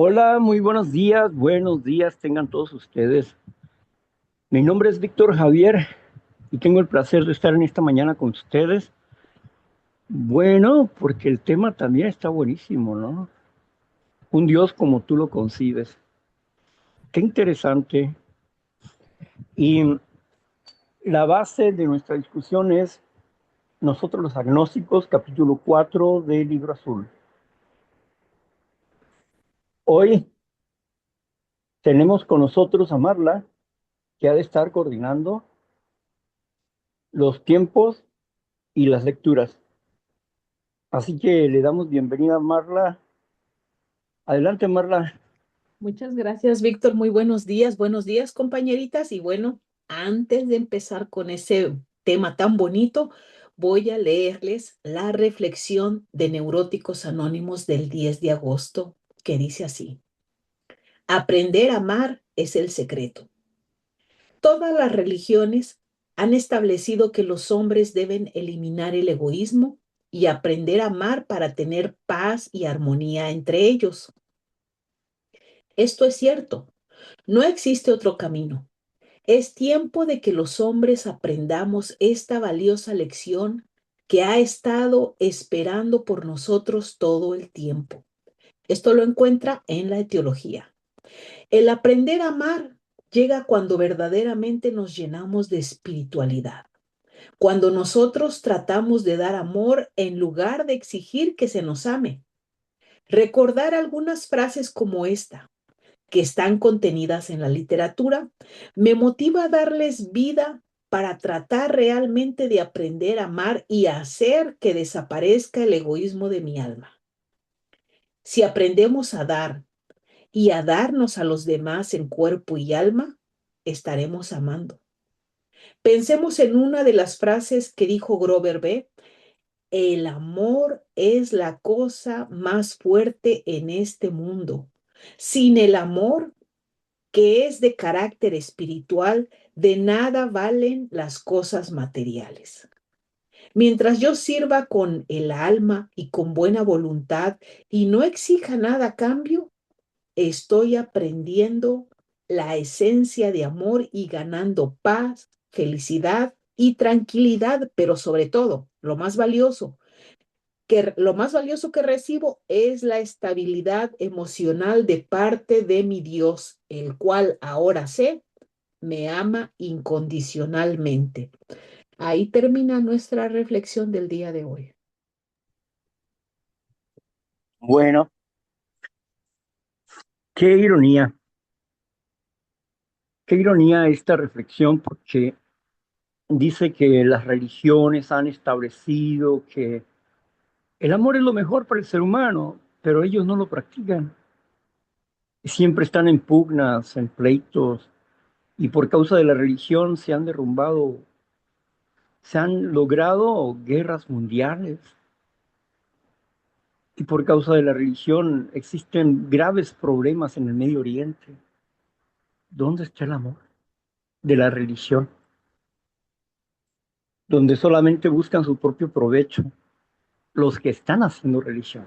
Hola, muy buenos días tengan todos ustedes. Mi nombre es Víctor Javier y tengo el placer de estar en esta mañana con ustedes. Bueno, porque el tema también está buenísimo, ¿no? Un Dios como tú lo concibes. Qué interesante. Y la base de nuestra discusión es nosotros los agnósticos, capítulo 4 del Libro Azul. Hoy tenemos con nosotros a Marla, que ha de estar coordinando los tiempos y las lecturas. Así que le damos bienvenida a Marla. Adelante, Marla. Muchas gracias, Víctor. Muy buenos días, compañeritas. Y bueno, antes de empezar con ese tema tan bonito, voy a leerles la reflexión de Neuróticos Anónimos del 10 de agosto, que dice así: Aprender a amar es el secreto. Todas las religiones han establecido que los hombres deben eliminar el egoísmo y aprender a amar para tener paz y armonía entre ellos. Esto es cierto. No existe otro camino. Es tiempo de que los hombres aprendamos esta valiosa lección que ha estado esperando por nosotros todo el tiempo. Esto lo encuentra en la etiología. El aprender a amar llega cuando verdaderamente nos llenamos de espiritualidad, cuando nosotros tratamos de dar amor en lugar de exigir que se nos ame. Recordar algunas frases como esta, que están contenidas en la literatura, me motiva a darles vida para tratar realmente de aprender a amar y hacer que desaparezca el egoísmo de mi alma. Si aprendemos a dar y a darnos a los demás en cuerpo y alma, estaremos amando. Pensemos en una de las frases que dijo Grover B. El amor es la cosa más fuerte en este mundo. Sin el amor, que es de carácter espiritual, de nada valen las cosas materiales. Mientras yo sirva con el alma y con buena voluntad y no exija nada a cambio, estoy aprendiendo la esencia de amor y ganando paz, felicidad y tranquilidad, pero sobre todo, lo más valioso que recibo es la estabilidad emocional de parte de mi Dios, el cual ahora sé me ama incondicionalmente. Ahí termina nuestra reflexión del día de hoy. Bueno, qué ironía esta reflexión, porque dice que las religiones han establecido que el amor es lo mejor para el ser humano, pero ellos no lo practican. Siempre están en pugnas, en pleitos, y por causa de la religión se han logrado guerras mundiales, y por causa de la religión existen graves problemas en el Medio Oriente. ¿Dónde está el amor de la religión? Donde solamente buscan su propio provecho los que están haciendo religión.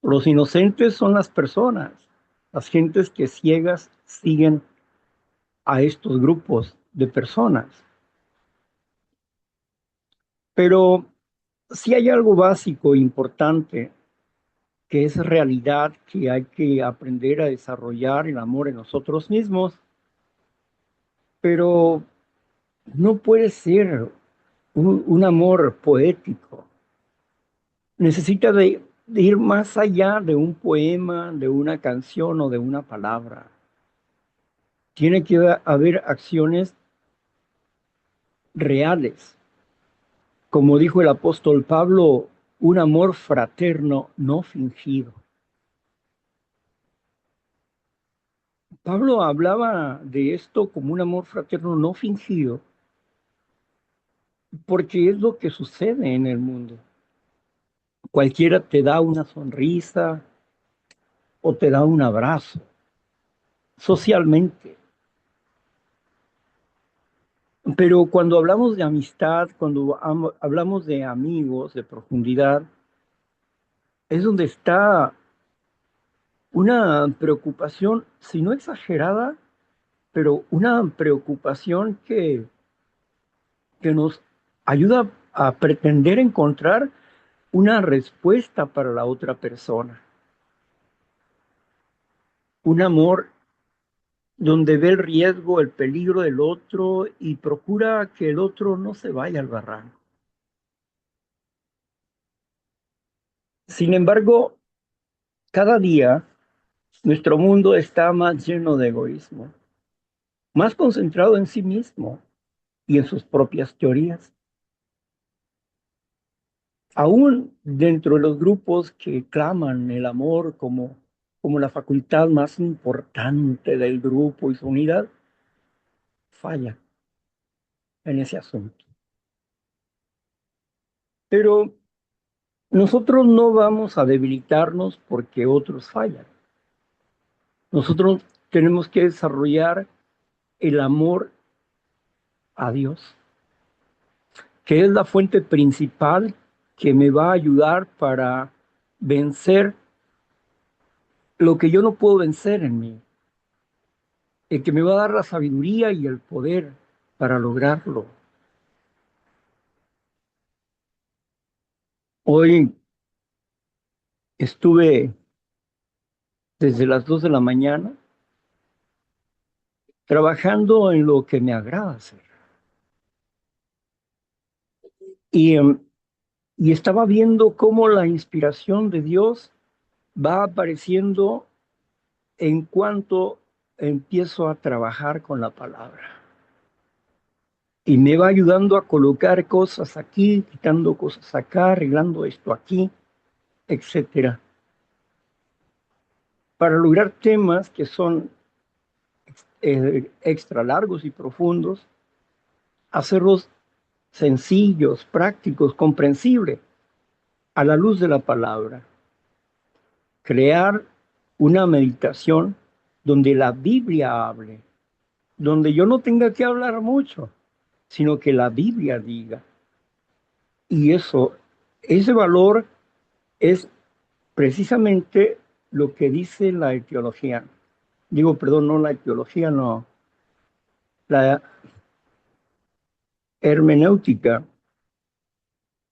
Los inocentes son las personas, las gentes que ciegas siguen a estos grupos de personas. Pero si hay algo básico, importante, que es realidad, que hay que aprender a desarrollar el amor en nosotros mismos, pero no puede ser un amor poético. Necesita de ir más allá de un poema, de una canción o de una palabra. Tiene que haber acciones reales. Como dijo el apóstol Pablo, un amor fraterno no fingido. Pablo hablaba de esto como un amor fraterno no fingido, porque es lo que sucede en el mundo. Cualquiera te da una sonrisa o te da un abrazo socialmente. Pero cuando hablamos de amistad, cuando hablamos de amigos de profundidad, es donde está una preocupación, si no exagerada, pero una preocupación que nos ayuda a pretender encontrar una respuesta para la otra persona. Un amor donde ve el riesgo, el peligro del otro y procura que el otro no se vaya al barranco. Sin embargo, cada día nuestro mundo está más lleno de egoísmo, más concentrado en sí mismo y en sus propias teorías. Aún dentro de los grupos que claman el amor como la facultad más importante del grupo y su unidad, falla en ese asunto. Pero nosotros no vamos a debilitarnos porque otros fallan. Nosotros tenemos que desarrollar el amor a Dios, que es la fuente principal que me va a ayudar para vencer lo que yo no puedo vencer en mí, el que me va a dar la sabiduría y el poder para lograrlo. Hoy estuve desde las 2 de la mañana trabajando en lo que me agrada hacer. Y, y estaba viendo cómo la inspiración de Dios va apareciendo en cuanto empiezo a trabajar con la palabra. Y me va ayudando a colocar cosas aquí, quitando cosas acá, arreglando esto aquí, etcétera, para lograr temas que son extra largos y profundos, hacerlos sencillos, prácticos, comprensibles, a la luz de la palabra. Crear una meditación donde la Biblia hable, donde yo no tenga que hablar mucho, sino que la Biblia diga. Y eso, ese valor es precisamente lo que dice la etiología. Digo, perdón, no la etiología, no, la hermenéutica.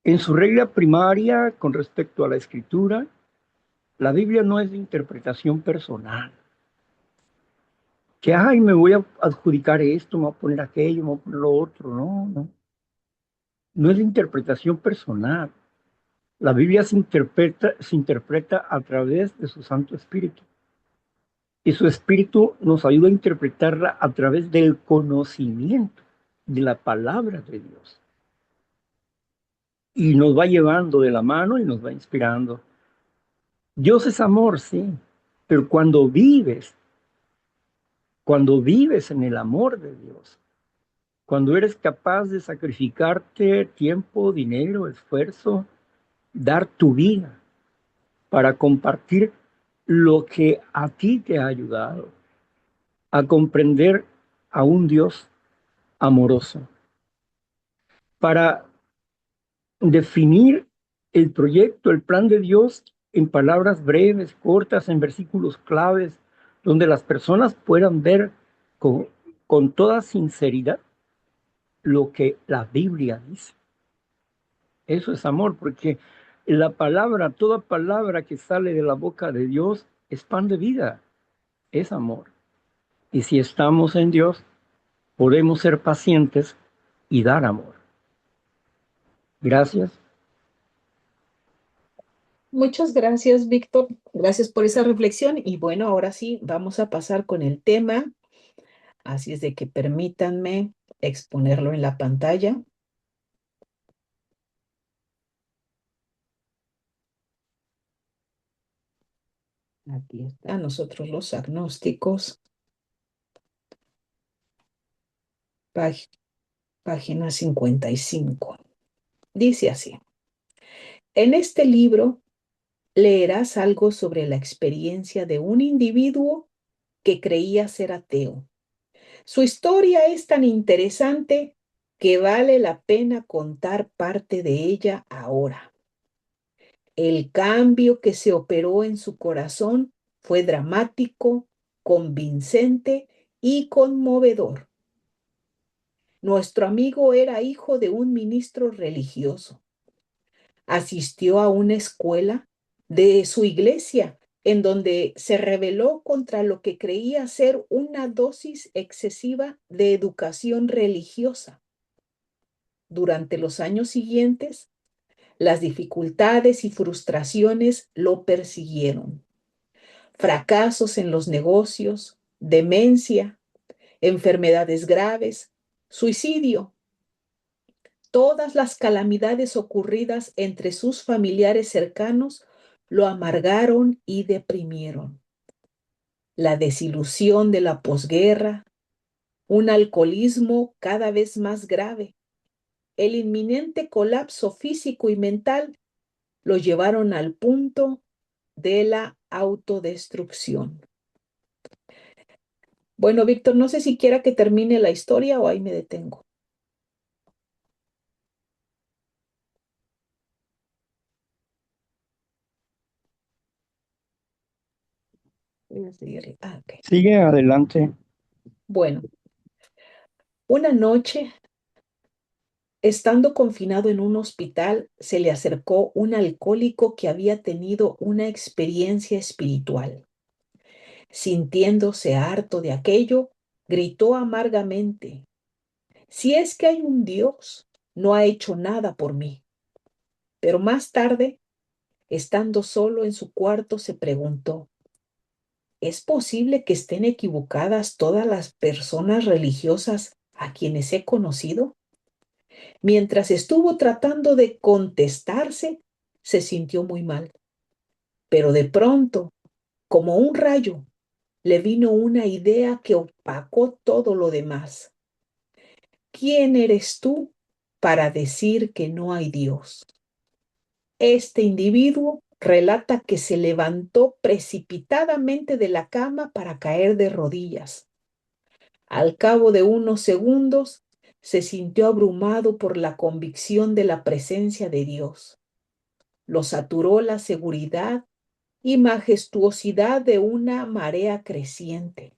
En su regla primaria con respecto a la escritura, la Biblia no es de interpretación personal. Que, ay, me voy a adjudicar esto, me voy a poner aquello, me voy a poner lo otro. No, no. No es de interpretación personal. La Biblia se interpreta a través de su Santo Espíritu. Y su Espíritu nos ayuda a interpretarla a través del conocimiento de la palabra de Dios. Y nos va llevando de la mano y nos va inspirando. Dios es amor, sí, pero cuando vives en el amor de Dios, cuando eres capaz de sacrificarte tiempo, dinero, esfuerzo, dar tu vida para compartir lo que a ti te ha ayudado a comprender a un Dios amoroso, para definir el proyecto, el plan de Dios en palabras breves, cortas, en versículos claves, donde las personas puedan ver con, con toda sinceridad lo que la Biblia dice. Eso es amor, porque la palabra, toda palabra que sale de la boca de Dios es pan de vida, es amor. Y si estamos en Dios, podemos ser pacientes y dar amor. Gracias. Muchas gracias, Víctor. Gracias por esa reflexión. Y bueno, ahora sí, vamos a pasar con el tema. Así es de que permítanme exponerlo en la pantalla. Aquí está, nosotros los agnósticos, página 55. Dice así: en este libro leerás algo sobre la experiencia de un individuo que creía ser ateo. Su historia es tan interesante que vale la pena contar parte de ella ahora. El cambio que se operó en su corazón fue dramático, convincente y conmovedor. Nuestro amigo era hijo de un ministro religioso. Asistió a una escuela de su iglesia en donde se rebeló contra lo que creía ser una dosis excesiva de educación religiosa. Durante los años siguientes, las dificultades y frustraciones lo persiguieron. Fracasos en los negocios, demencia, enfermedades graves, suicidio. Todas las calamidades ocurridas entre sus familiares cercanos lo amargaron y deprimieron. La desilusión de la posguerra, un alcoholismo cada vez más grave, el inminente colapso físico y mental lo llevaron al punto de la autodestrucción. Bueno, Víctor, no sé si quiera que termine la historia o ahí me detengo. Voy a seguirle. Ok. Sigue adelante. Bueno, una noche, estando confinado en un hospital, se le acercó un alcohólico que había tenido una experiencia espiritual. Sintiéndose harto de aquello, gritó amargamente: si es que hay un Dios, no ha hecho nada por mí. Pero más tarde, estando solo en su cuarto, se preguntó: ¿es posible que estén equivocadas todas las personas religiosas a quienes he conocido? Mientras estuvo tratando de contestarse, se sintió muy mal. Pero de pronto, como un rayo, le vino una idea que opacó todo lo demás. ¿Quién eres tú para decir que no hay Dios? Este individuo relata que se levantó precipitadamente de la cama para caer de rodillas. Al cabo de unos segundos, se sintió abrumado por la convicción de la presencia de Dios. Lo saturó la seguridad y majestuosidad de una marea creciente.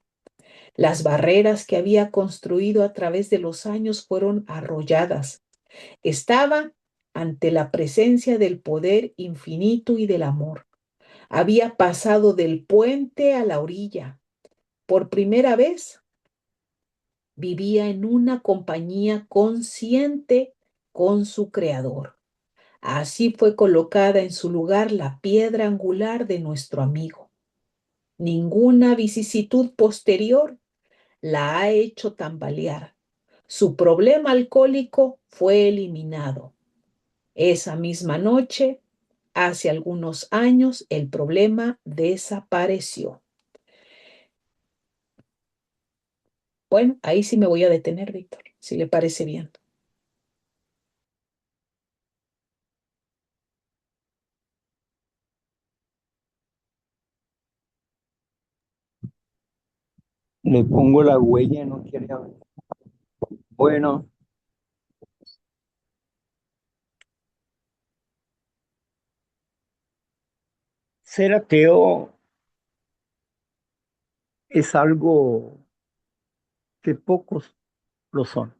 Las barreras que había construido a través de los años fueron arrolladas. Estaba ante la presencia del poder infinito y del amor. Había pasado del puente a la orilla. Por primera vez vivía en una compañía consciente con su creador. Así fue colocada en su lugar la piedra angular de nuestro amigo. Ninguna vicisitud posterior la ha hecho tambalear. Su problema alcohólico fue eliminado. Esa misma noche, hace algunos años, el problema desapareció. Bueno, ahí sí me voy a detener, Víctor, si le parece bien. Le pongo la huella, no quiere hablar. Bueno, ser ateo es algo que pocos lo son.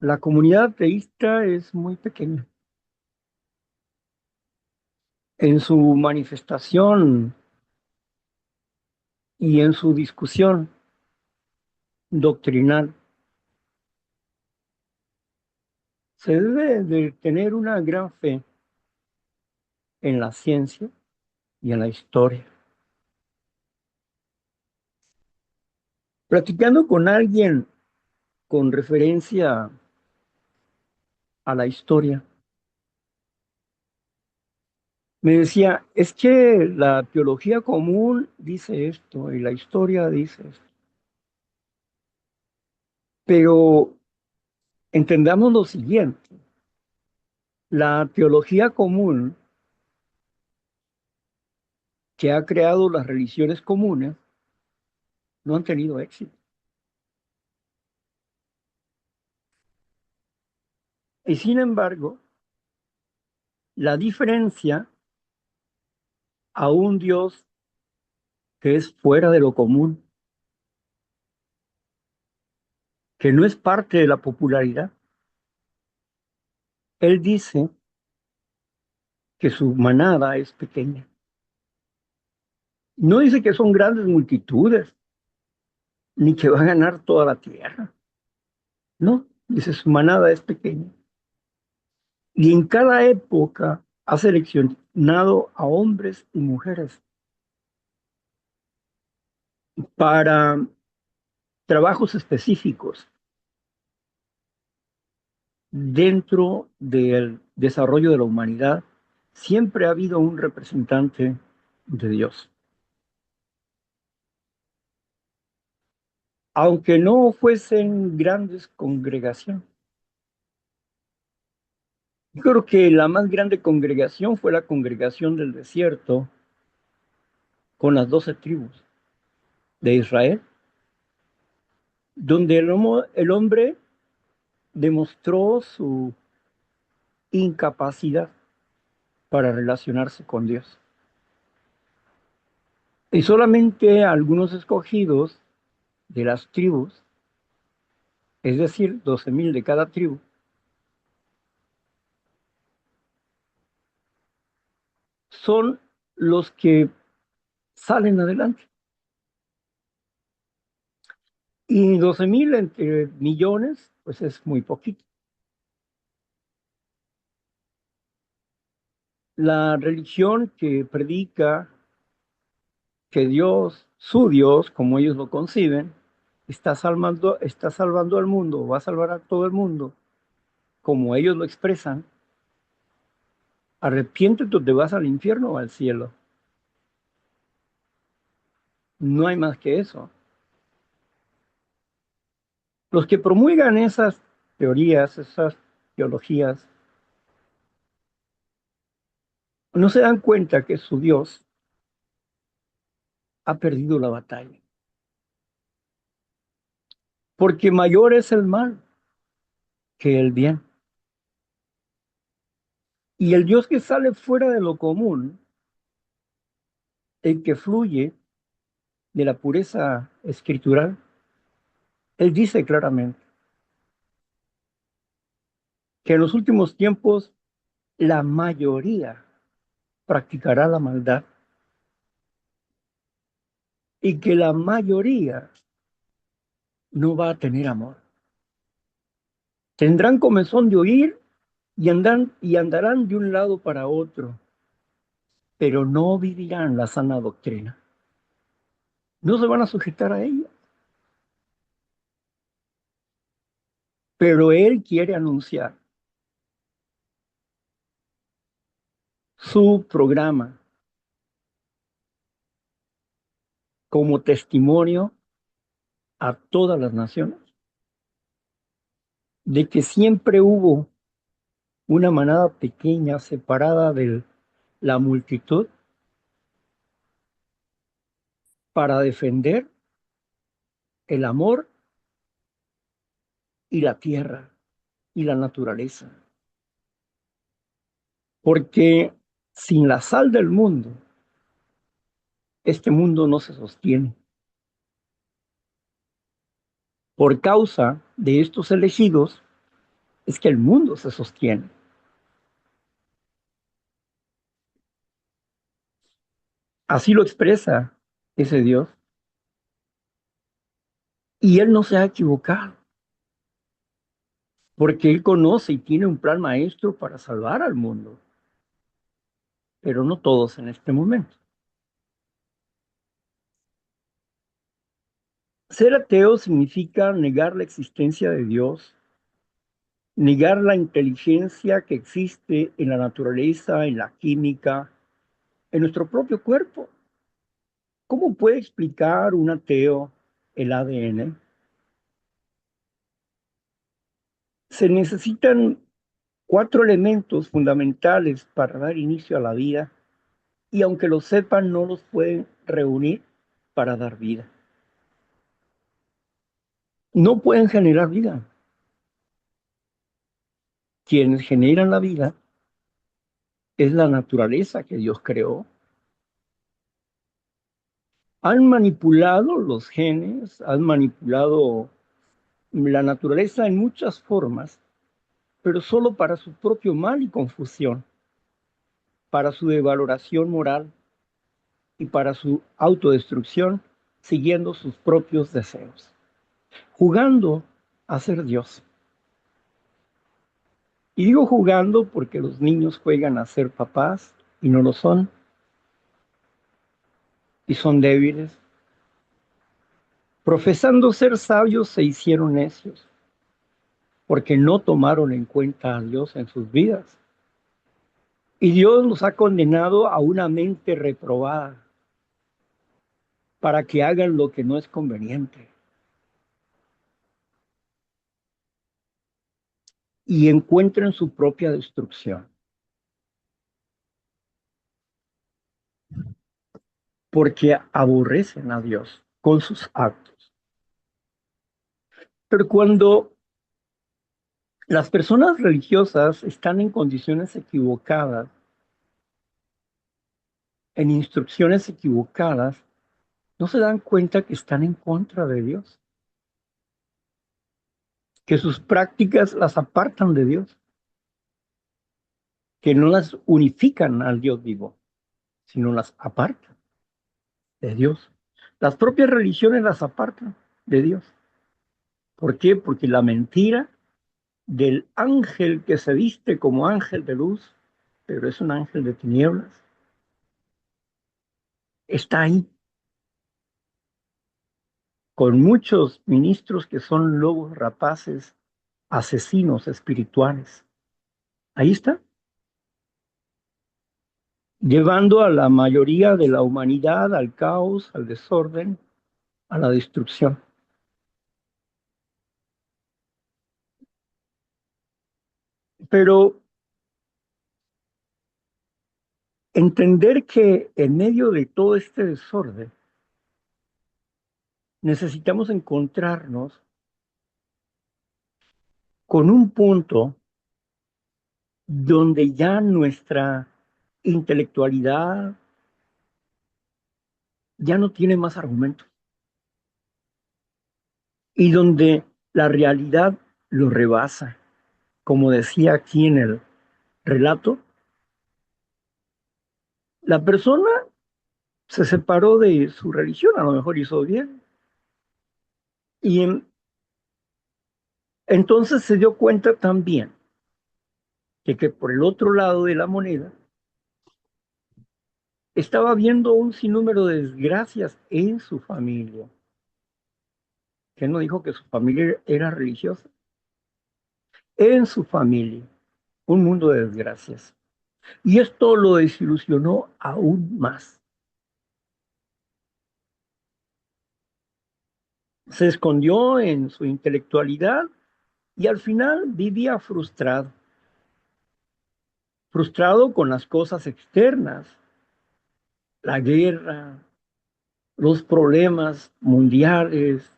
La comunidad ateísta es muy pequeña. En su manifestación y en su discusión doctrinal se debe de tener una gran fe en la ciencia y en la historia. Platicando con alguien con referencia a la historia, me decía, es que la teología común dice esto y la historia dice esto. Pero entendamos lo siguiente, la teología común que ha creado las religiones comunes no han tenido éxito. Y sin embargo, la diferencia a un Dios que es fuera de lo común, que no es parte de la popularidad. Él dice que su manada es pequeña. No dice que son grandes multitudes, ni que va a ganar toda la tierra. No, dice su manada es pequeña. Y en cada época ha seleccionado a hombres y mujeres para trabajos específicos dentro del desarrollo de la humanidad. Siempre ha habido un representante de Dios. Aunque no fuesen grandes congregaciones. Yo creo que la más grande congregación fue la congregación del desierto con las 12 tribus de Israel, donde el hombre demostró su incapacidad para relacionarse con Dios. Y solamente algunos escogidos de las tribus, es decir, 12,000 de cada tribu, son los que salen adelante. Y 12,000 entre millones, pues es muy poquito. La religión que predica que Dios, su Dios, como ellos lo conciben, está salvando al mundo, va a salvar a todo el mundo, como ellos lo expresan, arrepiéntete o te vas al infierno o al cielo. No hay más que eso. Los que promulgan esas teorías, esas teologías, no se dan cuenta que su Dios ha perdido la batalla. Porque mayor es el mal que el bien. Y el Dios que sale fuera de lo común, el que fluye de la pureza escritural, él dice claramente que en los últimos tiempos la mayoría practicará la maldad y que la mayoría no va a tener amor. Tendrán comezón de oír y andarán de un lado para otro, pero no vivirán la sana doctrina. No se van a sujetar a ella. Pero él quiere anunciar su programa como testimonio a todas las naciones de que siempre hubo una manada pequeña separada de la multitud para defender el amor y la tierra y la naturaleza. Porque sin la sal del mundo, este mundo no se sostiene. Por causa de estos elegidos es que el mundo se sostiene. Así lo expresa ese Dios. Y él no se ha equivocado, porque él conoce y tiene un plan maestro para salvar al mundo, pero no todos en este momento. Ser ateo significa negar la existencia de Dios, negar la inteligencia que existe en la naturaleza, en la química, en nuestro propio cuerpo. ¿Cómo puede explicar un ateo el ADN? Se necesitan 4 elementos fundamentales para dar inicio a la vida y aunque lo sepan, no los pueden reunir para dar vida. No pueden generar vida. Quienes generan la vida es la naturaleza que Dios creó Han manipulado los genes, han manipulado la naturaleza en muchas formas, pero solo para su propio mal y confusión, para su devaloración moral y para su autodestrucción, siguiendo sus propios deseos, jugando a ser Dios. Y digo jugando porque los niños juegan a ser papás y no lo son, y son débiles. Profesando ser sabios se hicieron necios, porque no tomaron en cuenta a Dios en sus vidas. Y Dios los ha condenado a una mente reprobada para que hagan lo que no es conveniente y encuentren su propia destrucción, porque aborrecen a Dios con sus actos. Pero cuando las personas religiosas están en condiciones equivocadas, en instrucciones equivocadas, no se dan cuenta que están en contra de Dios, que sus prácticas las apartan de Dios, que no las unifican al Dios vivo, sino las apartan de Dios. Las propias religiones las apartan de Dios. ¿Por qué? Porque la mentira del ángel que se viste como ángel de luz, pero es un ángel de tinieblas, está ahí, con muchos ministros que son lobos rapaces, asesinos espirituales. Ahí está, llevando a la mayoría de la humanidad al caos, al desorden, a la destrucción. Pero entender que en medio de todo este desorden necesitamos encontrarnos con un punto donde ya nuestra intelectualidad ya no tiene más argumentos y donde la realidad lo rebasa. Como decía aquí en el relato, la persona se separó de su religión, a lo mejor hizo bien, y entonces se dio cuenta también que por el otro lado de la moneda estaba viendo un sinnúmero de desgracias en su familia, que no dijo que su familia era religiosa, en su familia, un mundo de desgracias. Y esto lo desilusionó aún más. Se escondió en su intelectualidad y al final vivía frustrado, frustrado con las cosas externas, la guerra, los problemas mundiales,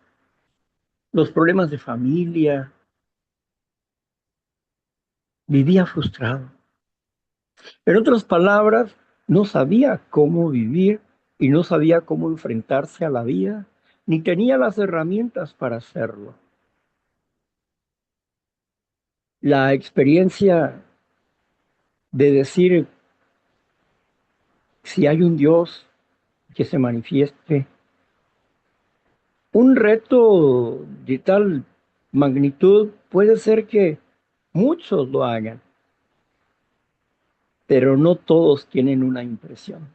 los problemas de familia, vivía frustrado. En otras palabras, no sabía cómo vivir y no sabía cómo enfrentarse a la vida, ni tenía las herramientas para hacerlo. La experiencia de decir, si hay un Dios que se manifieste, un reto de tal magnitud puede ser que muchos lo hagan, pero no todos tienen una impresión.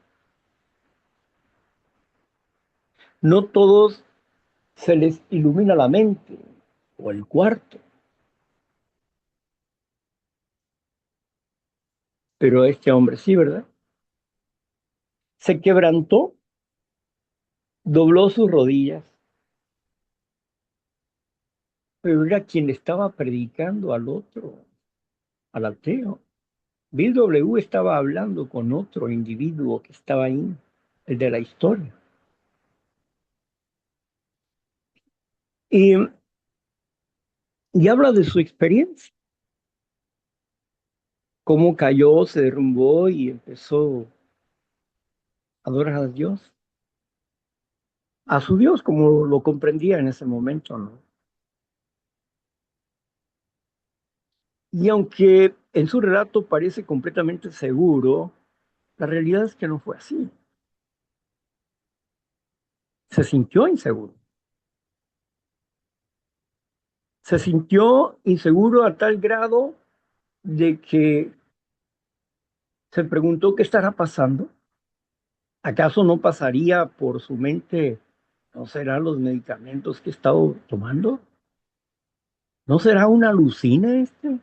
No todos se les ilumina la mente o el cuarto, pero este hombre sí, ¿verdad? Se quebrantó, dobló sus rodillas, pero era quien le estaba predicando al otro, al ateo. Bill W. estaba hablando con otro individuo que estaba ahí, el de la historia. Y, y habla de su experiencia, cómo cayó, se derrumbó y empezó a adorar a Dios. a su Dios como lo comprendía en ese momento, ¿no? Y aunque en su relato parece completamente seguro, la realidad es que no fue así. Se sintió inseguro. Se sintió inseguro a tal grado de que se preguntó qué estará pasando. ¿Acaso no pasaría por su mente, no serán los medicamentos que he estado tomando? ¿No será una alucina este?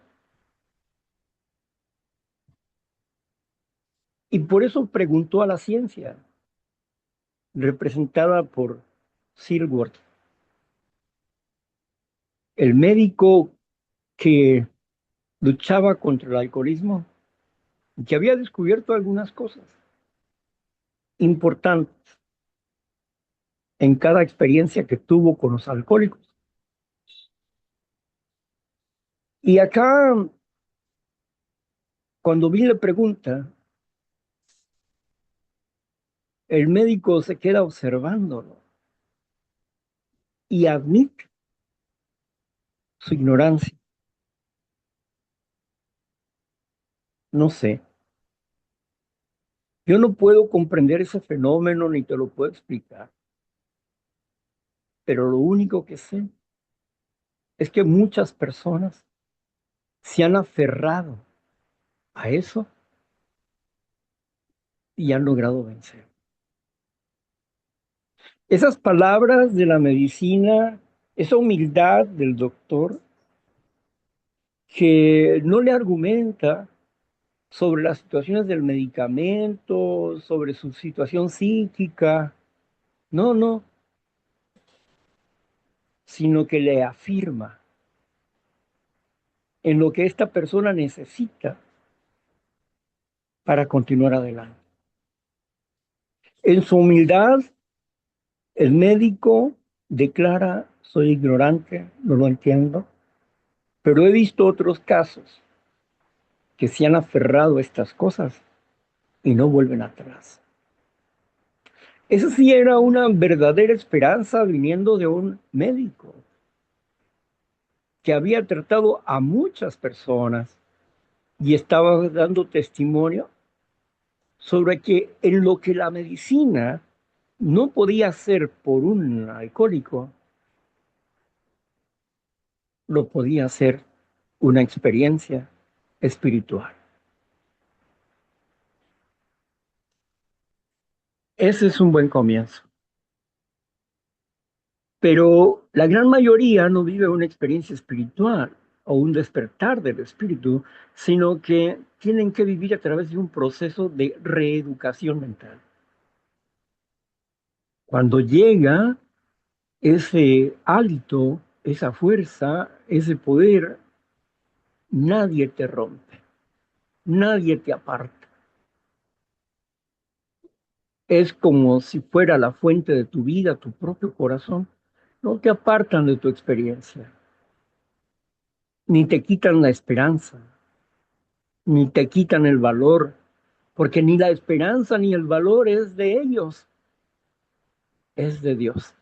Y por eso preguntó a la ciencia, representada por Silworth, el médico que luchaba contra el alcoholismo y que había descubierto algunas cosas importantes en cada experiencia que tuvo con los alcohólicos. Y acá, cuando Bill le pregunta, el médico se queda observándolo y admite su ignorancia. No sé, yo no puedo comprender ese fenómeno ni te lo puedo explicar, pero lo único que sé es que muchas personas se han aferrado a eso y han logrado vencer. Esas palabras de la medicina, esa humildad del doctor que no le argumenta sobre las situaciones del medicamento, sobre su situación psíquica, no, no, sino que le afirma en lo que esta persona necesita para continuar adelante. En su humildad, el médico declara, soy ignorante, no lo entiendo, pero he visto otros casos que se han aferrado a estas cosas y no vuelven atrás. Esa sí era una verdadera esperanza viniendo de un médico que había tratado a muchas personas y estaba dando testimonio sobre que en lo que la medicina no podía hacer por un alcohólico, lo podía hacer una experiencia espiritual. Ese es un buen comienzo. Pero la gran mayoría no vive una experiencia espiritual o un despertar del espíritu, sino que tienen que vivir a través de un proceso de reeducación mental. Cuando llega ese hálito, esa fuerza, ese poder, nadie te rompe, nadie te aparta. Es como si fuera la fuente de tu vida, tu propio corazón. No te apartan de tu experiencia, ni te quitan la esperanza, ni te quitan el valor, porque ni la esperanza ni el valor es de ellos, es de Dios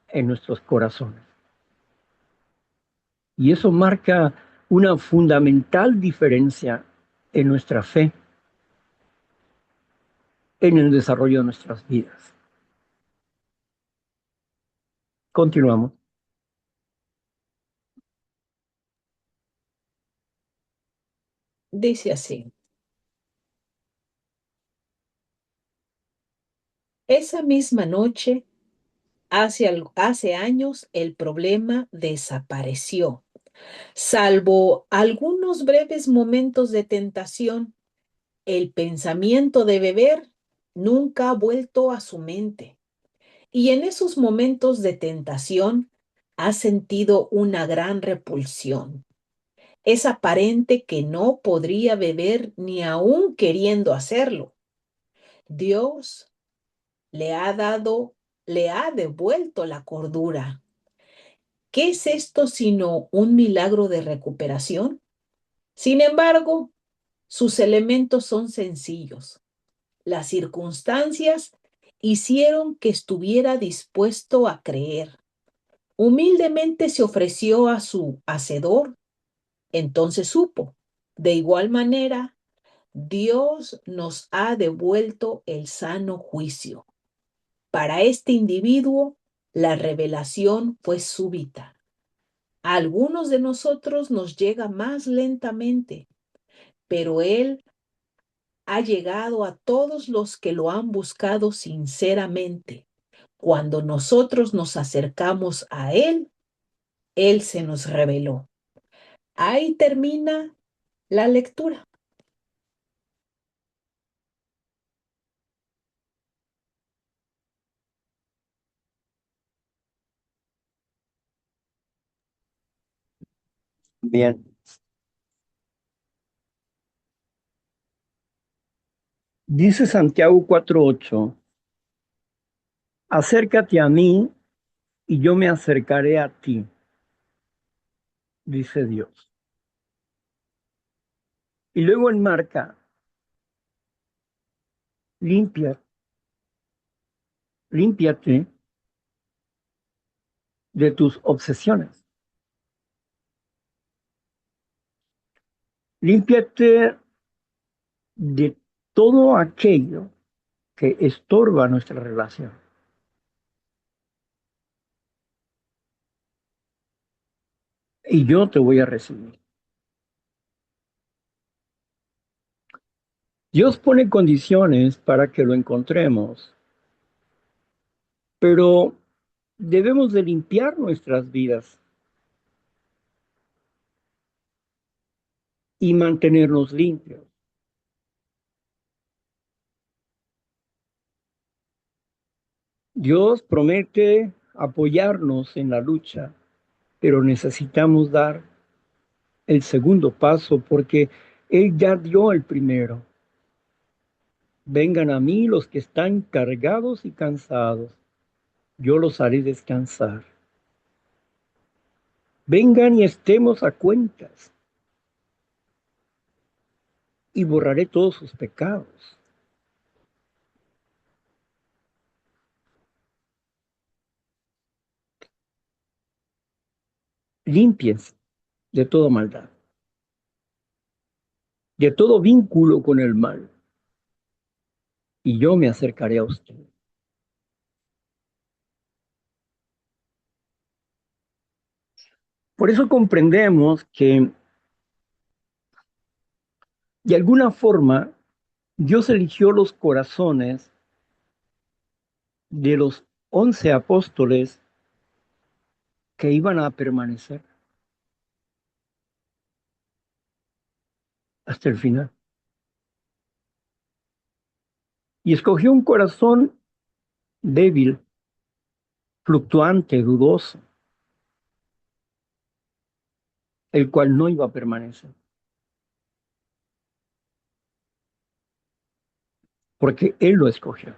en nuestros corazones. Y eso marca una fundamental diferencia en nuestra fe, en el desarrollo de nuestras vidas. Continuamos. Dice así, esa misma noche, hace años, el problema desapareció, salvo algunos breves momentos de tentación. El pensamiento de beber nunca ha vuelto a su mente. Y en esos momentos de tentación ha sentido una gran repulsión. Es aparente que no podría beber ni aún queriendo hacerlo. Dios le ha devuelto la cordura. ¿Qué es esto sino un milagro de recuperación? Sin embargo, sus elementos son sencillos. Las circunstancias hicieron que estuviera dispuesto a creer. Humildemente se ofreció a su hacedor, entonces supo. De igual manera, Dios nos ha devuelto el sano juicio. Para este individuo, la revelación fue súbita. A algunos de nosotros nos llega más lentamente, pero Él ha llegado a todos los que lo han buscado sinceramente. Cuando nosotros nos acercamos a Él, Él se nos reveló. Ahí termina la lectura. Bien, dice Santiago 4:8, acércate a mí y yo me acercaré a ti, dice Dios. Y luego enmarca, limpia, límpiate de tus obsesiones. Límpiate de todo aquello que estorba nuestra relación. Y yo te voy a recibir. Dios pone condiciones para que lo encontremos, pero debemos de limpiar nuestras vidas y mantenernos limpios. Dios promete apoyarnos en la lucha, pero necesitamos dar el segundo paso porque Él ya dio el primero. Vengan a mí los que están cargados y cansados, yo los haré descansar. Vengan y estemos a cuentas y borraré todos sus pecados. Límpiense de toda maldad, de todo vínculo con el mal, y yo me acercaré a usted. Por eso comprendemos que de alguna forma Dios eligió los corazones de los 11 apóstoles que iban a permanecer hasta el final. Y escogió un corazón débil, fluctuante, dudoso, el cual no iba a permanecer, porque Él lo escogió.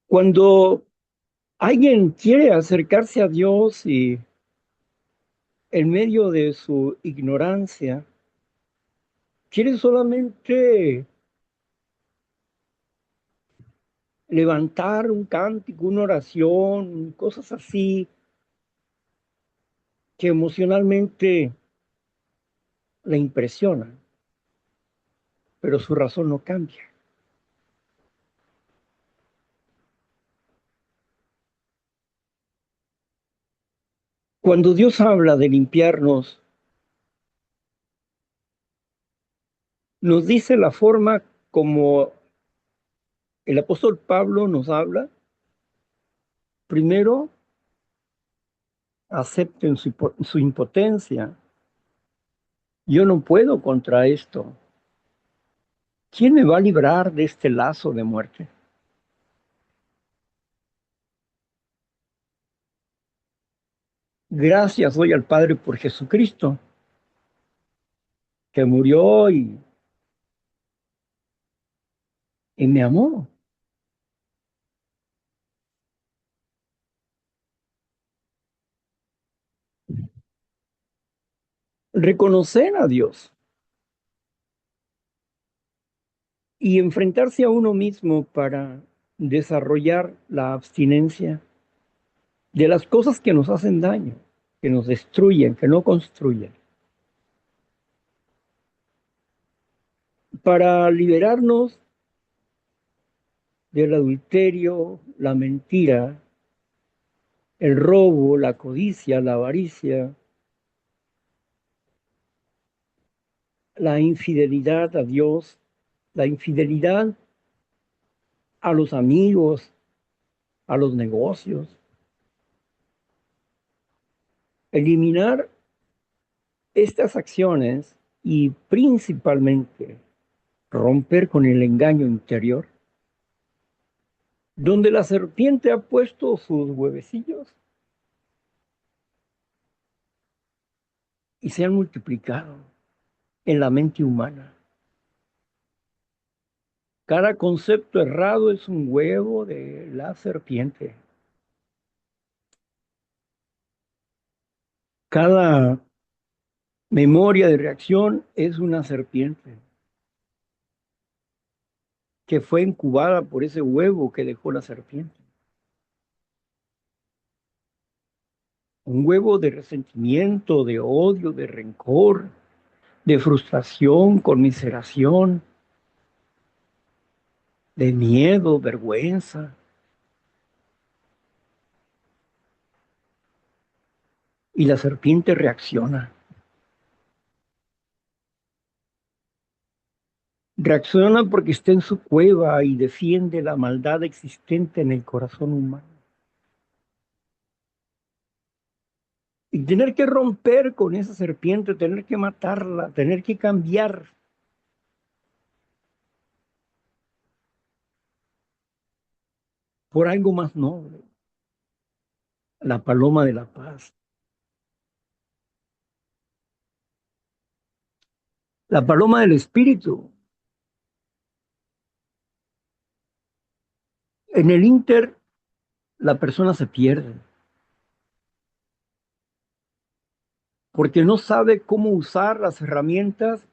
Cuando alguien quiere acercarse a Dios y en medio de su ignorancia, quiere solamente levantar un cántico, una oración, cosas así que emocionalmente le impresionan, pero su razón no cambia. Cuando Dios habla de limpiarnos, nos dice la forma como el apóstol Pablo nos habla. Primero, acepten su impotencia. Yo no puedo contra esto. ¿Quién me va a librar de este lazo de muerte? Gracias doy al Padre por Jesucristo, que murió y me amó. Reconocer a Dios. y enfrentarse a uno mismo para desarrollar la abstinencia de las cosas que nos hacen daño, que nos destruyen, que no construyen, para liberarnos del adulterio, la mentira, el robo, la codicia, la avaricia, la infidelidad a Dios, la infidelidad a los amigos, a los negocios. Eliminar estas acciones y principalmente romper con el engaño interior, donde la serpiente ha puesto sus huevecillos y se han multiplicado en la mente humana. Cada concepto errado es un huevo de la serpiente. Cada memoria de reacción es una serpiente que fue incubada por ese huevo que dejó la serpiente. Un huevo de resentimiento, de odio, de rencor, de frustración, conmiseración, de miedo, vergüenza. Y la serpiente reacciona. Reacciona porque está en su cueva y defiende la maldad existente en el corazón humano. Y tener que romper con esa serpiente, tener que matarla, tener que cambiar por algo más noble, la paloma de la paz, la paloma del espíritu. En el inter, la persona se pierde porque no sabe cómo usar las herramientas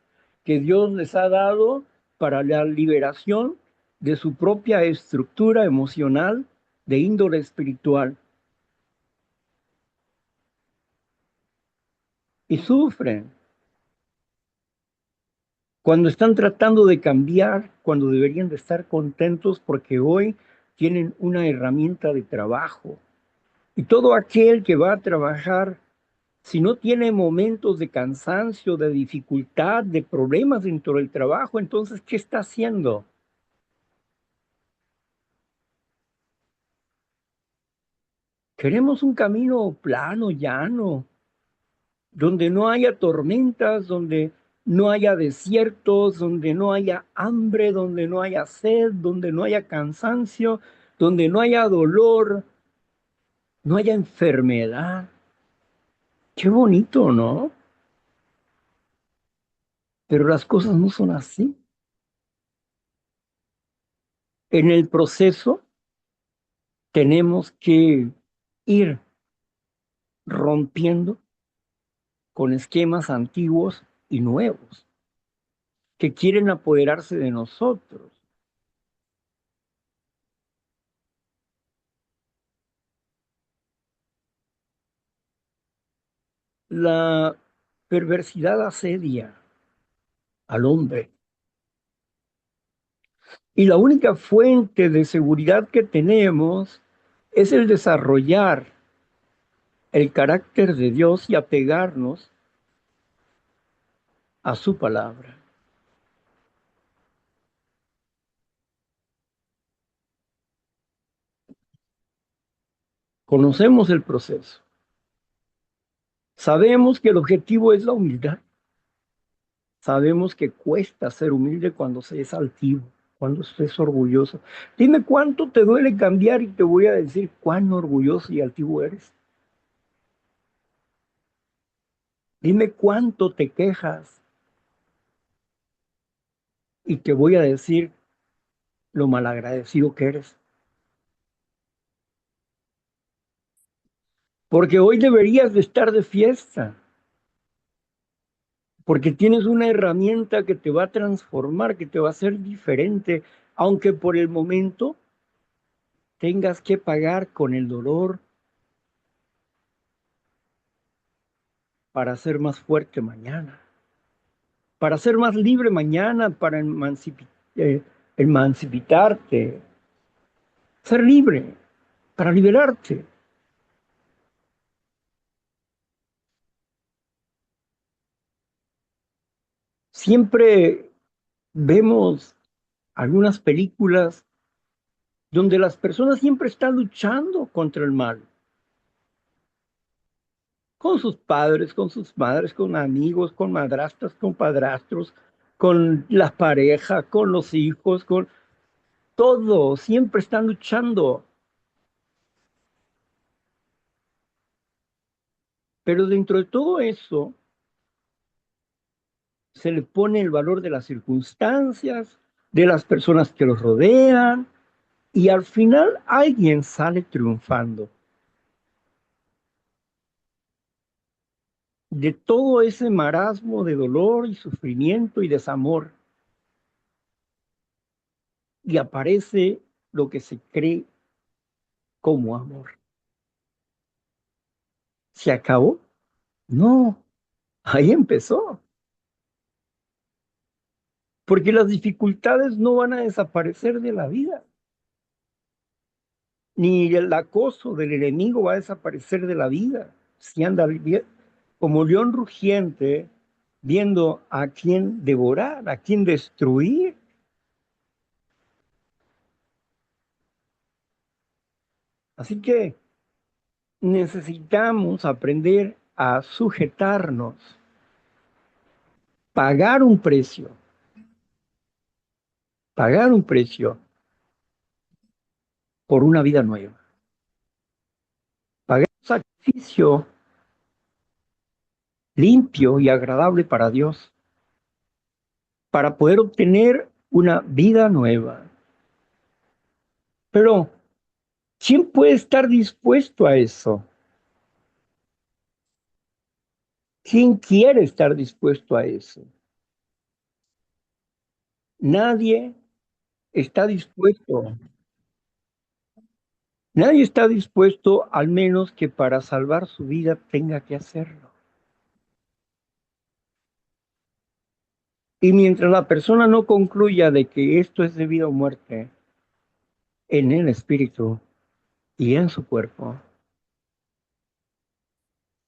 que Dios les ha dado para la liberación de su propia estructura emocional de índole espiritual. Y sufren cuando están tratando de cambiar, cuando deberían de estar contentos porque hoy tienen una herramienta de trabajo. Y todo aquel que va a trabajar, si no tiene momentos de cansancio, de dificultad, de problemas dentro del trabajo, entonces, ¿qué está haciendo? Queremos un camino plano, llano, donde no haya tormentas, donde no haya desiertos, donde no haya hambre, donde no haya sed, donde no haya cansancio, donde no haya dolor, no haya enfermedad. Qué bonito, ¿no? Pero las cosas no son así. En el proceso tenemos que ir rompiendo con esquemas antiguos y nuevos que quieren apoderarse de nosotros. La perversidad asedia al hombre y la única fuente de seguridad que tenemos es el desarrollar el carácter de Dios y apegarnos a su palabra. Conocemos el proceso. Sabemos que el objetivo es la humildad. Sabemos que cuesta ser humilde cuando se es altivo, cuando se es orgulloso. Dime cuánto te duele cambiar y te voy a decir cuán orgulloso y altivo eres. Dime cuánto te quejas y te voy a decir lo malagradecido que eres. Porque hoy deberías de estar de fiesta, porque tienes una herramienta que te va a transformar, que te va a hacer diferente, aunque por el momento tengas que pagar con el dolor para ser más fuerte mañana, para ser más libre mañana, para emanciparte, ser libre, para liberarte. Siempre vemos algunas películas donde las personas siempre están luchando contra el mal, con sus padres, con sus madres, con amigos, con madrastras, con padrastros, con la pareja, con los hijos, con todo, siempre están luchando. Pero dentro de todo eso se le pone el valor de las circunstancias, de las personas que los rodean, y al final alguien sale triunfando. De todo ese marasmo de dolor y sufrimiento y desamor, y aparece lo que se cree como amor. ¿Se acabó? No, ahí empezó. Porque las dificultades no van a desaparecer de la vida, ni el acoso del enemigo va a desaparecer de la vida. Si anda como león rugiente, viendo a quién devorar, a quién destruir. Así que necesitamos aprender a sujetarnos, pagar un precio, pagar un precio por una vida nueva, pagar un sacrificio limpio y agradable para Dios, para poder obtener una vida nueva. Pero, ¿quién puede estar dispuesto a eso? ¿Quién quiere estar dispuesto a eso? Nadie está dispuesto. Nadie está dispuesto, al menos que para salvar su vida tenga que hacerlo. Y mientras la persona no concluya de que esto es de vida o muerte, en el espíritu y en su cuerpo,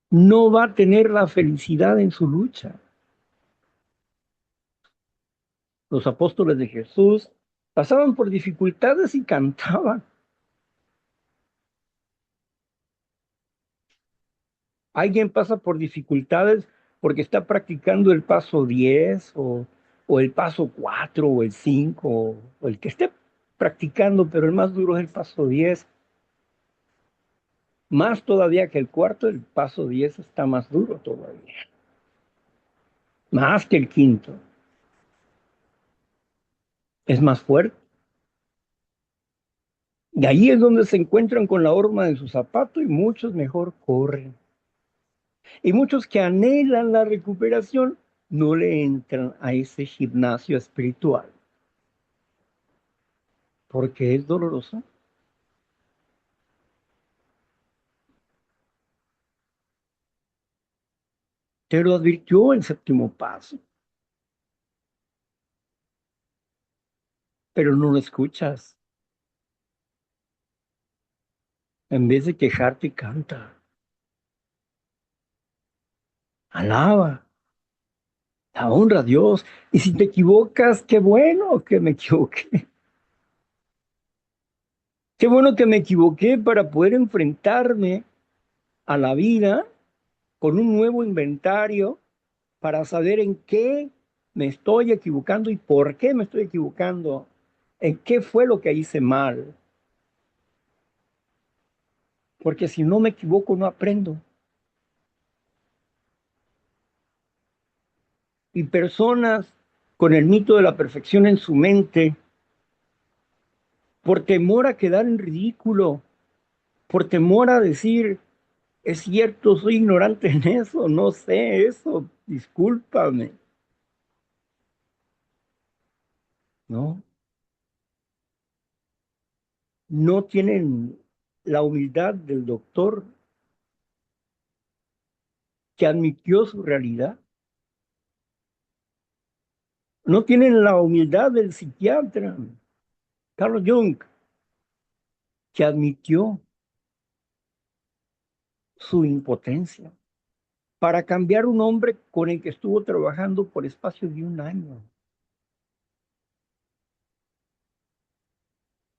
no va a tener la felicidad en su lucha. Los apóstoles de Jesús pasaban por dificultades y cantaban. Alguien pasa por dificultades porque está practicando el paso 10 o el paso 4 o el 5 o el que esté practicando, pero el más duro es el paso 10. Más todavía que el cuarto, el paso 10 está más duro todavía. Más que el quinto. Es más fuerte. Y ahí es donde se encuentran con la horma de su zapato y muchos mejor corren. Y muchos que anhelan la recuperación no le entran a ese gimnasio espiritual porque es doloroso. Te lo advirtió el séptimo paso, pero no lo escuchas. En vez de quejarte, canta, alaba, honra a Dios. Y si te equivocas, qué bueno que me equivoqué. Qué bueno que me equivoqué para poder enfrentarme a la vida con un nuevo inventario para saber en qué me estoy equivocando y por qué me estoy equivocando, en qué fue lo que hice mal. Porque si no me equivoco, no aprendo. Y personas con el mito de la perfección en su mente, por temor a quedar en ridículo, por temor a decir, Es cierto, soy ignorante en eso, no sé eso, discúlpame, ¿no? No tienen la humildad del doctor que admitió su realidad. No tienen la humildad del psiquiatra, Carl Jung, que admitió su impotencia para cambiar un hombre con el que estuvo trabajando por espacio de un año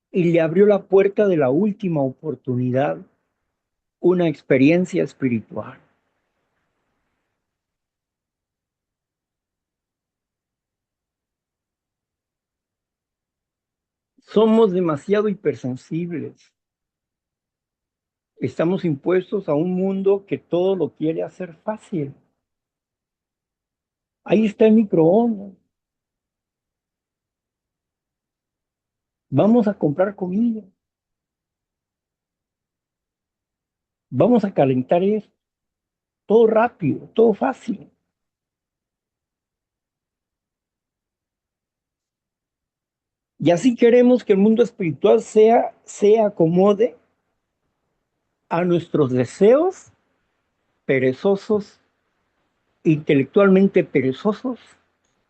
y le abrió la puerta de la última oportunidad, una experiencia espiritual. Somos demasiado hipersensibles. Estamos impuestos a un mundo que todo lo quiere hacer fácil. Ahí está el microondas. Vamos a comprar comida. Vamos a calentar esto. Todo rápido, todo fácil. Y así queremos que el mundo espiritual se acomode a nuestros deseos perezosos, intelectualmente perezosos,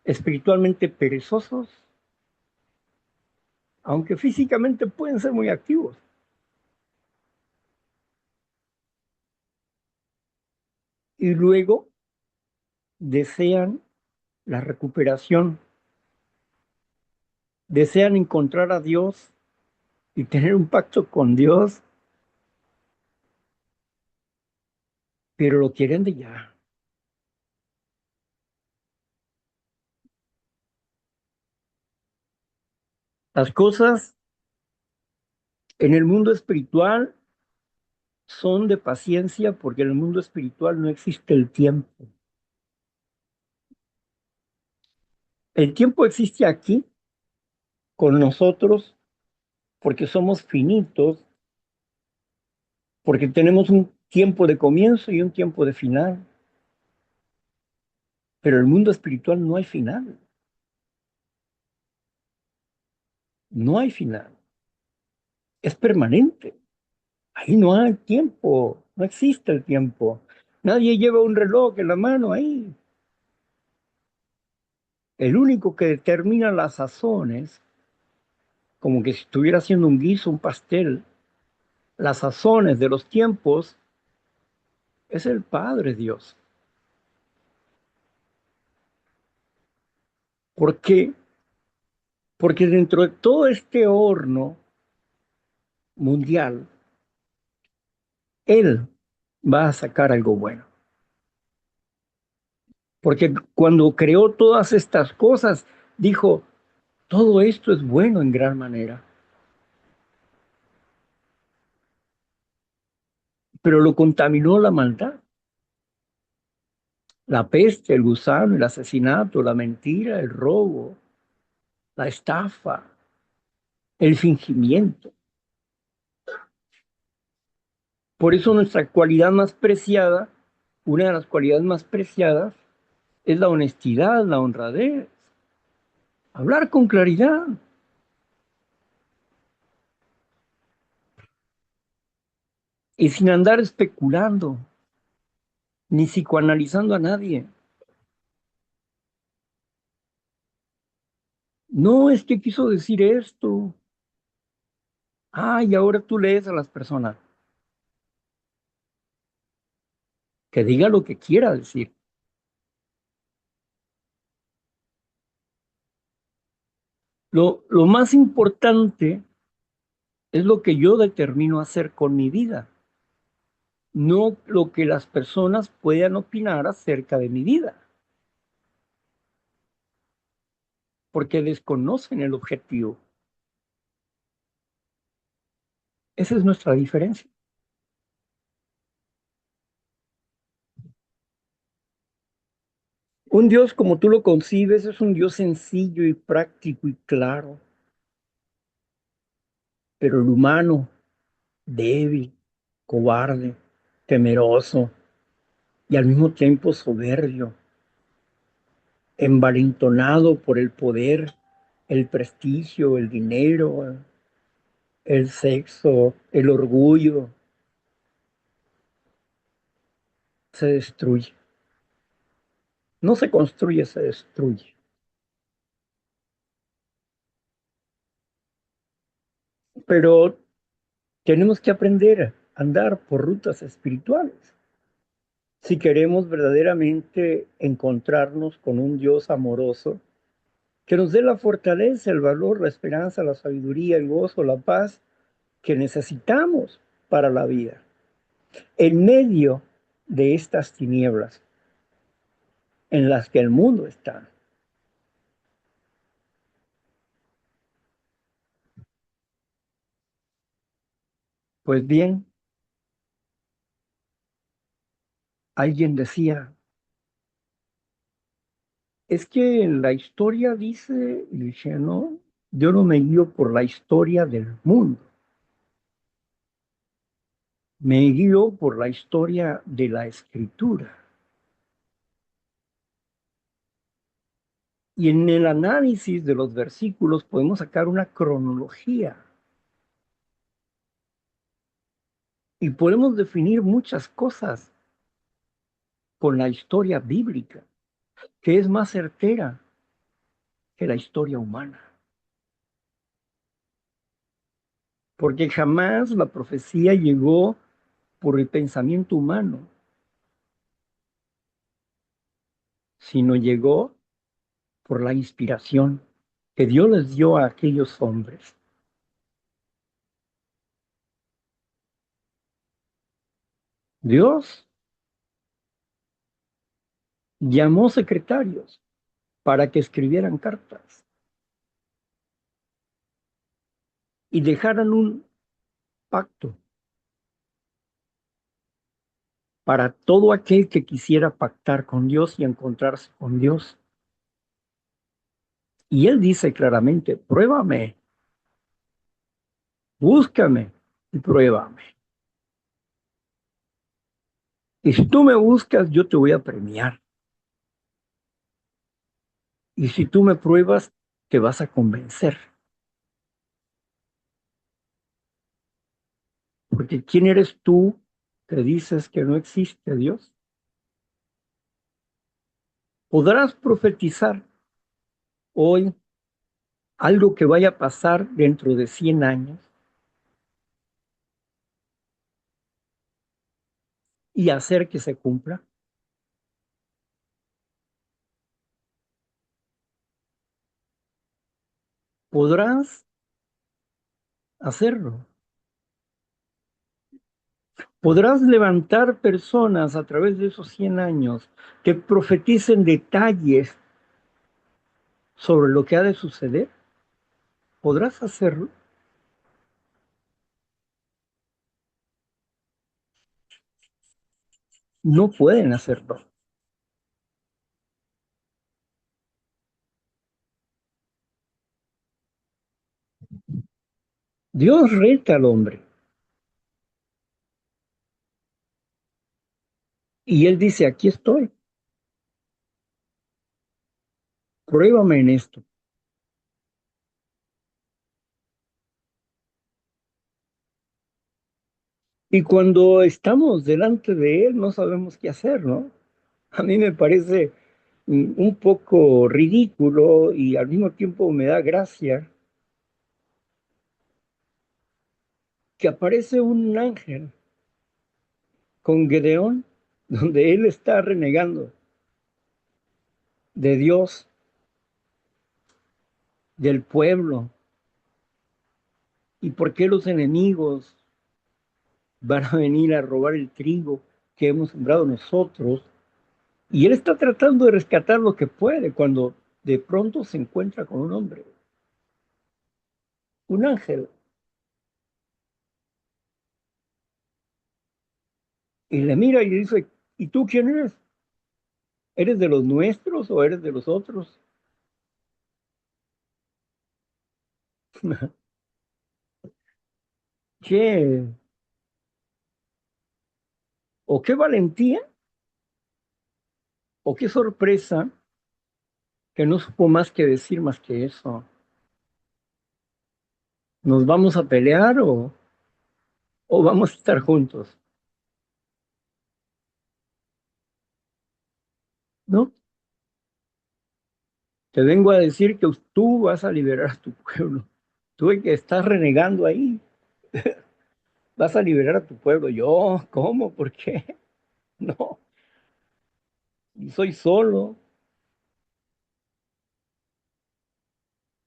espiritualmente perezosos, aunque físicamente pueden ser muy activos. Y luego desean la recuperación, desean encontrar a Dios y tener un pacto con Dios, pero lo quieren de ya. Las cosas en el mundo espiritual son de paciencia porque en el mundo espiritual no existe el tiempo. El tiempo existe aquí con nosotros porque somos finitos, porque tenemos un tiempo de comienzo y un tiempo de final, pero en el mundo espiritual no hay final, no hay final, es permanente. Ahí no hay tiempo, no existe el tiempo. Nadie lleva un reloj en la mano ahí. El único que determina las sazones, como que si estuviera haciendo un guiso, un pastel, las sazones de los tiempos, es el Padre Dios. ¿Por qué? Porque dentro de todo este horno mundial, Él va a sacar algo bueno. Porque cuando creó todas estas cosas, dijo, todo esto es bueno en gran manera, pero lo contaminó la maldad, la peste, el gusano, el asesinato, la mentira, el robo, la estafa, el fingimiento. Por eso nuestra cualidad más preciada, una de las cualidades más preciadas, es la honestidad, la honradez, hablar con claridad y sin andar especulando ni psicoanalizando a nadie. No es que quiso decir esto. Ah, y ahora tú lees a las personas. Que diga lo que quiera decir. Lo más importante es lo que yo determino hacer con mi vida, no lo que las personas puedan opinar acerca de mi vida, porque desconocen el objetivo. Esa es nuestra diferencia. Un Dios como tú lo concibes es un Dios sencillo y práctico y claro, pero el humano, débil, cobarde, temeroso y al mismo tiempo soberbio, envalentonado por el poder, el prestigio, el dinero, el sexo, el orgullo, se destruye. No se construye, se destruye. Pero tenemos que aprender a andar por rutas espirituales. Si queremos verdaderamente encontrarnos con un Dios amoroso, que nos dé la fortaleza, el valor, la esperanza, la sabiduría, el gozo, la paz que necesitamos para la vida. En medio de estas tinieblas en las que el mundo está. Pues bien, alguien decía, es que la historia dice, y decía, no, yo no me guío por la historia del mundo, me guío por la historia de la escritura. Y en el análisis de los versículos podemos sacar una cronología y podemos definir muchas cosas con la historia bíblica, que es más certera que la historia humana. Porque jamás la profecía llegó por el pensamiento humano, sino llegó por la inspiración que Dios les dio a aquellos hombres. Dios llamó secretarios para que escribieran cartas y dejaran un pacto para todo aquel que quisiera pactar con Dios y encontrarse con Dios. Y Él dice claramente, pruébame, búscame y pruébame. Y si tú me buscas, yo te voy a premiar. Y si tú me pruebas, te vas a convencer. Porque ¿quién eres tú que dices que no existe Dios? Podrás profetizar hoy algo que vaya a pasar dentro de 100 años y hacer que se cumpla. Podrás hacerlo. Podrás levantar personas a través de esos 100 años que profeticen detalles sobre lo que ha de suceder. Podrás hacerlo. No pueden hacerlo. Dios reta al hombre y él dice, aquí estoy, pruébame en esto. Y cuando estamos delante de él no sabemos qué hacer, ¿no? A mí me parece un poco ridículo y al mismo tiempo me da gracia que aparece un ángel con Gedeón, donde él está renegando de Dios, del pueblo, y por qué los enemigos van a venir a robar el trigo que hemos sembrado nosotros. Y él está tratando de rescatar lo que puede cuando de pronto se encuentra con un hombre, un ángel, y le mira y le dice, ¿y tú quién eres? ¿Eres de los nuestros o eres de los otros? Che, O qué valentía, o qué sorpresa que no supo más que decir más que eso. ¿Nos vamos a pelear o vamos a estar juntos? ¿No? Te vengo a decir que tú vas a liberar a tu pueblo. Tú el que estás renegando ahí, vas a liberar a tu pueblo. Yo, ¿cómo? ¿Por qué? No, soy solo.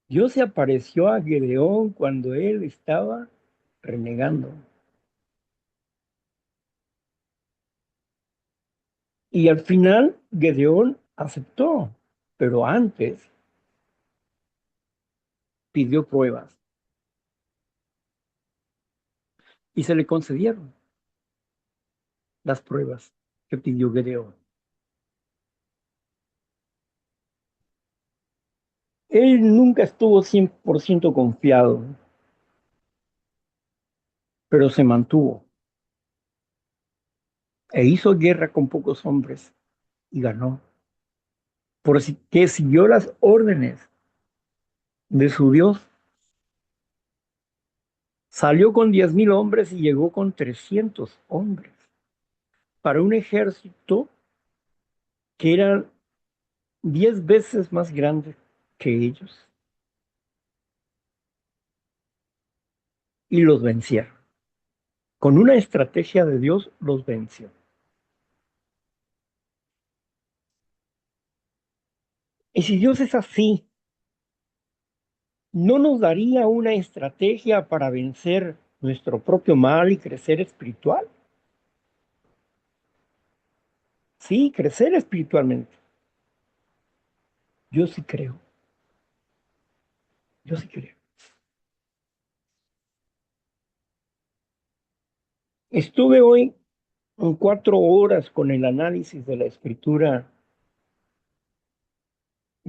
Dios se apareció a Gedeón cuando él estaba renegando. Y al final Gedeón aceptó, pero antes pidió pruebas y se le concedieron las pruebas que pidió Gedeón. Él nunca estuvo 100% confiado, pero se mantuvo e hizo guerra con pocos hombres y ganó, porque siguió las órdenes de su Dios. Salió con 10,000 hombres y llegó con 300 hombres para un ejército que era 10 veces más grande que ellos y los vencieron. Con una estrategia de Dios los venció. Y si Dios es así, ¿no nos daría una estrategia para vencer nuestro propio mal y crecer espiritual? Sí, crecer espiritualmente. Yo sí creo, yo sí creo. Estuve hoy en 4 horas con el análisis de la escritura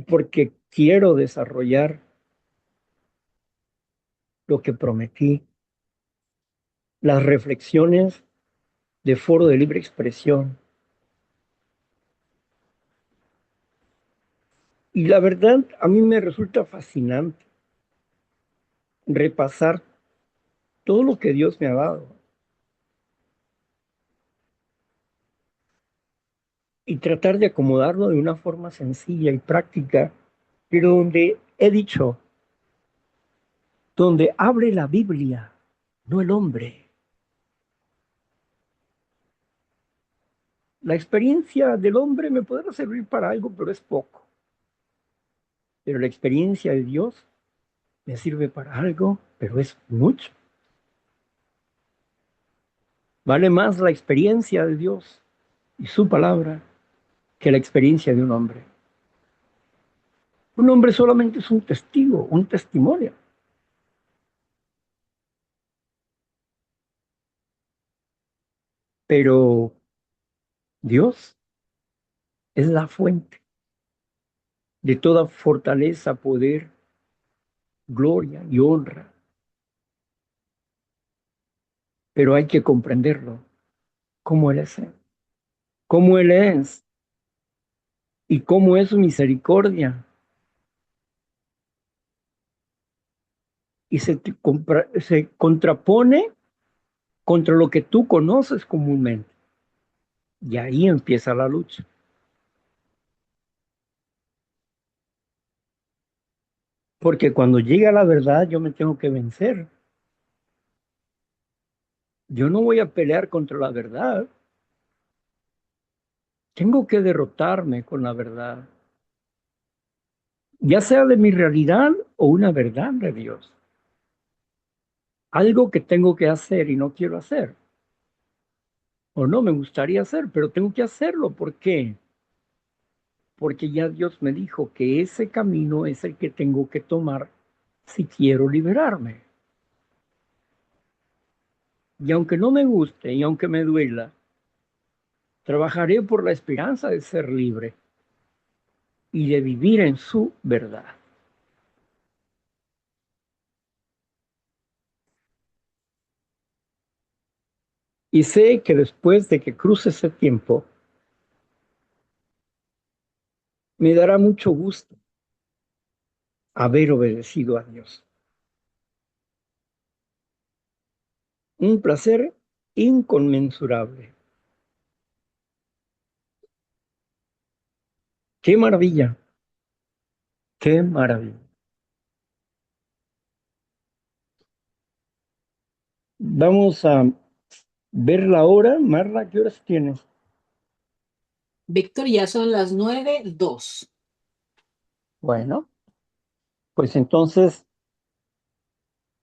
porque quiero desarrollar lo que prometí, las reflexiones de Foro de Libre Expresión. Y la verdad, a mí me resulta fascinante repasar todo lo que Dios me ha dado y tratar de acomodarlo de una forma sencilla y práctica, pero donde he dicho, donde abre la Biblia, no el hombre. La experiencia del hombre me podrá servir para algo, pero es poco. Pero la experiencia de Dios me sirve para algo, pero es mucho. Vale más la experiencia de Dios y su palabra que la experiencia de un hombre. Un hombre solamente es un testigo, un testimonio, pero Dios es la fuente de toda fortaleza, poder, gloria y honra, pero hay que comprenderlo, cómo cómo Él es y cómo es su misericordia. Y se contrapone contra lo que tú conoces comúnmente. Y ahí empieza la lucha. Porque cuando llega la verdad, yo me tengo que vencer. Yo no voy a pelear contra la verdad. Tengo que derrotarme con la verdad, ya sea de mi realidad o una verdad de Dios. Algo que tengo que hacer y no quiero hacer, o no me gustaría hacer, pero tengo que hacerlo. ¿Por qué? Porque ya Dios me dijo que ese camino es el que tengo que tomar si quiero liberarme. Y aunque no me guste y aunque me duela, trabajaré por la esperanza de ser libre y de vivir en su verdad. Y sé que después de que cruce ese tiempo, me dará mucho gusto haber obedecido a Dios. Un placer inconmensurable. ¡Qué maravilla! ¡Qué maravilla! Vamos a ver la hora. Marla, ¿qué horas tienes? Víctor, ya son las 9:02. Bueno, pues entonces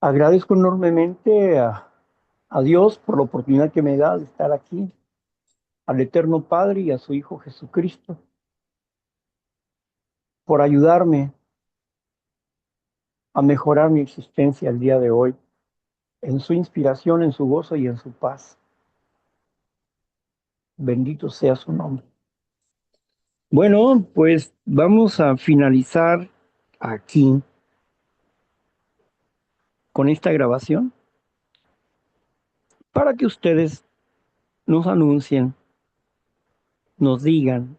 agradezco enormemente a Dios por la oportunidad que me da de estar aquí, al Eterno Padre y a su Hijo Jesucristo, por ayudarme a mejorar mi existencia el día de hoy, en su inspiración, en su gozo y en su paz. Bendito sea su nombre. Bueno, pues vamos a finalizar aquí con esta grabación para que ustedes nos anuncien, nos digan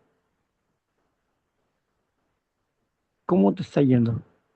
cómo te está yendo.